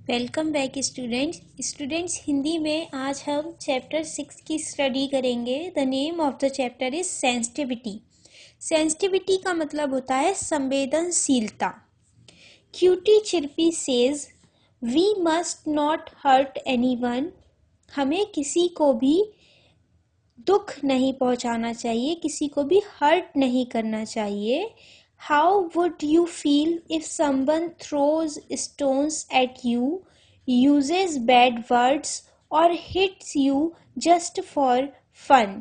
Welcome back students Hindi में आज हम चैप्टर 6 की स्टडी करेंगे। The name of the chapter is sensitivity. Sensitivity का मतलब होता है संवेदनशीलता। Cutie Chirpy says we must not hurt anyone. हमें किसी को भी दुख नहीं पहुंचाना चाहिए, किसी को भी हर्ट नहीं करना चाहिए। How would you feel if someone throws stones at you, uses bad words or hits you just for fun?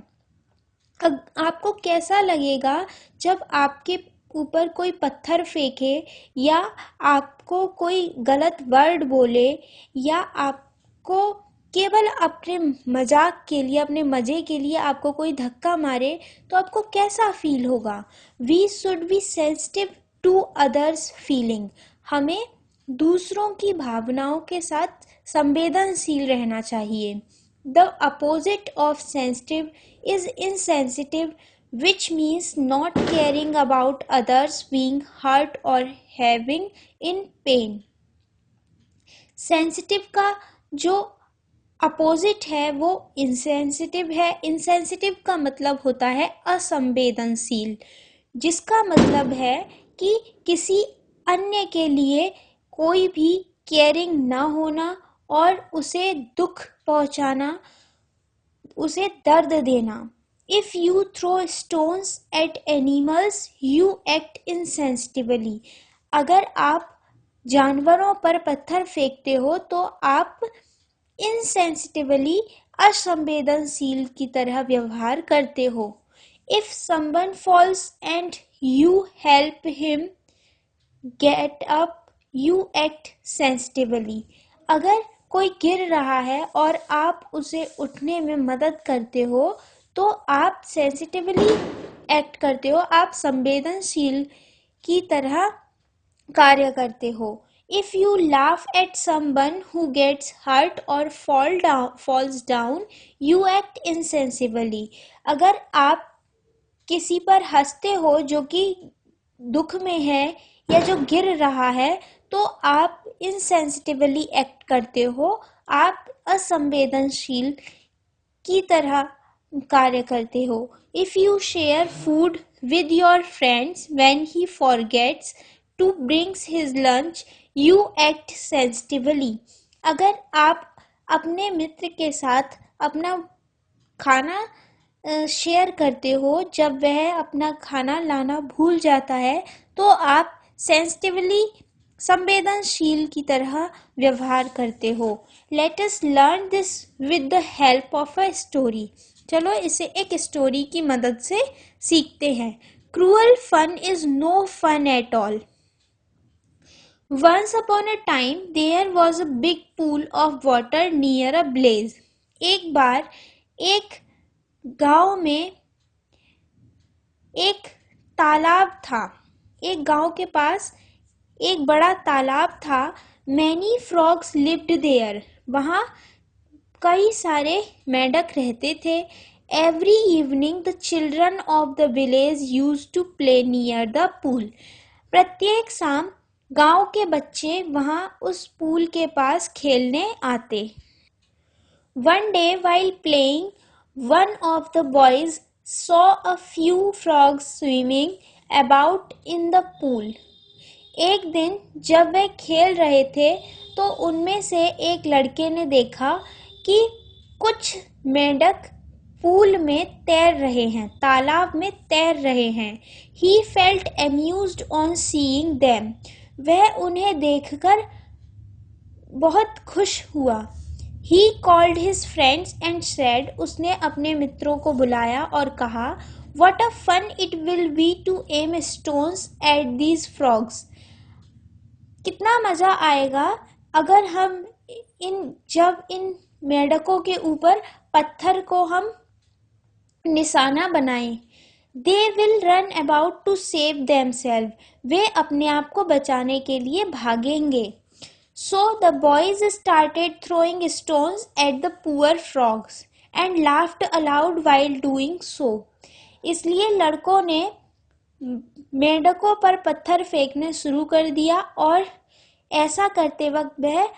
आपको कैसा लगेगा जब आपके ऊपर कोई पत्थर फेंके या आपको कोई गलत वर्ड बोले या आपको केवल अपने मजाक के लिए, अपने मजे के लिए आपको कोई धक्का मारे तो आपको कैसा फील होगा? We should be sensitive to others feeling. हमें दूसरों की भावनाओं के साथ संवेदनशील रहना चाहिए। The opposite of sensitive is insensitive, which means not caring about others being hurt or having in pain. Sensitive का जो अपोजिट है वो इंसेंसिटिव है। इंसेंसिटिव का मतलब होता है असंवेदनशील, जिसका मतलब है कि किसी अन्य के लिए कोई भी केयरिंग ना होना और उसे दुख पहुंचाना, उसे दर्द देना। If you throw stones at animals, you act insensitively. अगर आप जानवरों पर पत्थर फेंकते हो तो आप insensitively, असंवेदनशील की तरह व्यवहार करते हो। If someone falls and you help him get up, you act sensitively. अगर कोई गिर रहा है और आप उसे उठने में मदद करते हो तो आप सेंसिटिवली एक्ट करते हो, आप संवेदनशील की तरह कार्य करते हो। If you laugh at someone who gets hurt or falls down, you act insensibly. अगर आप किसी पर हंसते हो जो कि दुख में है या जो गिर रहा है तो आप इनसेंसिटिवली एक्ट करते हो, आप असंवेदनशील की तरह कार्य करते हो। If you share food with your friends when he forgets to bring his lunch, you act sensitively. अगर आप अपने मित्र के साथ अपना खाना शेयर करते हो, जब वह अपना खाना लाना भूल जाता है तो आप सेंसिटिवली, संवेदनशील की तरह व्यवहार करते हो। Let us learn this with the help of a story. चलो इसे एक स्टोरी की मदद से सीखते हैं। Cruel fun is no fun at all. Once upon a time there was a big pool of water near a blaze. एक बार एक गांव में एक तालाब था। एक गांव के पास एक बड़ा तालाब था। Many frogs lived there. वहाँ कई सारे मेंढक रहते थे। Every evening the children of the village used to play near the pool. प्रत्येक शाम गांव के बच्चे वहाँ उस पूल के पास खेलने आते। One day while playing, one of the boys saw a few frogs swimming about in the pool. एक दिन जब वे खेल रहे थे तो उनमें से एक लड़के ने देखा कि कुछ मेंढक पूल में तैर रहे हैं, तालाब में तैर रहे हैं। He felt amused on seeing them. वह उन्हें देखकर बहुत खुश हुआ। He called his friends and said, उसने अपने मित्रों को बुलाया और कहा, What a fun it will be to aim stones at these frogs. कितना मजा आएगा अगर हम जब इन मेंढकों के ऊपर पत्थर को हम निशाना बनाएं। They will run about to save themselves. वे अपने आप को बचाने के लिए भागेंगे। So the boys started throwing stones at the poor frogs and laughed aloud while doing so. इसलिए लड़कों ने मेंढकों पर पत्थर फेंकने शुरू कर दिया और ऐसा करते वक्त वह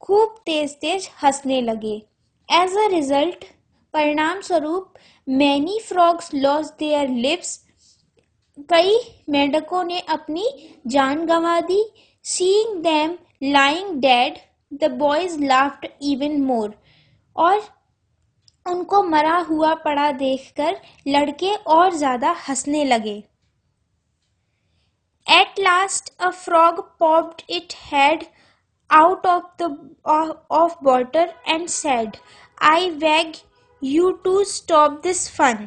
खूब तेज तेज हंसने लगे। एज अ रिजल्ट, परिणाम स्वरूप, many frogs lost their lips, कई मेंढकों ने अपनी जान गंवा दी। Seeing them lying dead, the boys laughed even more, और उनको मरा हुआ पड़ा देखकर लड़के और ज्यादा हंसने लगे। At last a frog popped its head out of water and said, "I beg you to stop this fun."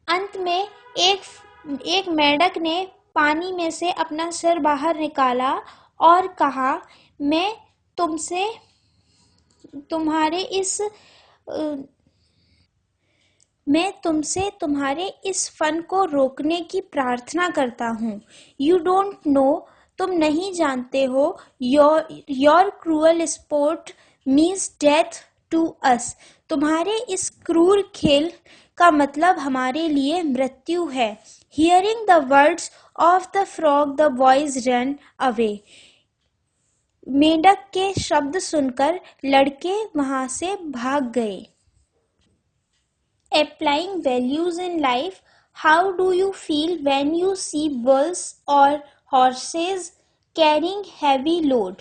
अंत में एक मेंढक ने पानी में से अपना सिर बाहर निकाला और कहा, मैं तुमसे तुम्हारे इस फन को रोकने की प्रार्थना करता हूँ। यू डोंट नो, तुम नहीं जानते हो, your cruel sport means death to us, तुम्हारे इस क्रूर खेल का मतलब हमारे लिए मृत्यु है। Hearing the words of the frog the boys run away, मेंढक के शब्द सुनकर लड़के वहां से भाग गए। Applying values in life, how do you feel when you see bulls or horses carrying heavy load?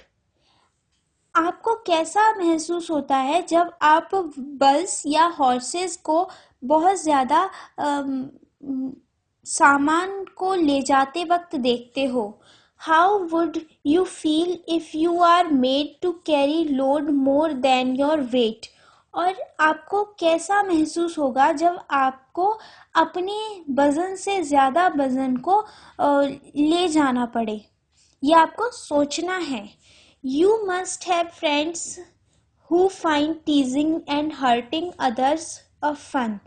आपको कैसा महसूस होता है जब आप बल्स या हॉर्सेस को बहुत ज़्यादा सामान को ले जाते वक्त देखते हो? How would you feel if you are made to carry load more than your weight? और आपको कैसा महसूस होगा जब आपको अपने वजन से ज़्यादा वजन को ले जाना पड़े? ये आपको सोचना है। You must have friends who find teasing and hurting others a fun.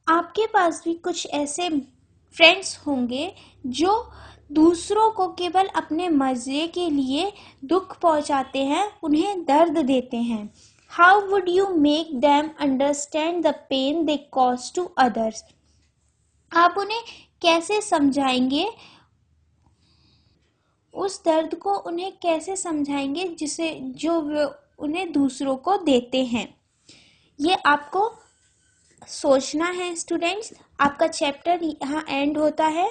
आपके पास भी कुछ ऐसे फ्रेंड्स होंगे जो दूसरों को केवल अपने मजे के लिए दुख पहुंचाते हैं, उन्हें दर्द देते हैं। How would you make them understand the pain they cause to others? आप उन्हें कैसे समझाएंगे, उस दर्द को उन्हें कैसे समझाएंगे जो उन्हें दूसरों को देते हैं? ये आपको सोचना है स्टूडेंट्स। आपका चैप्टर यहाँ एंड होता है।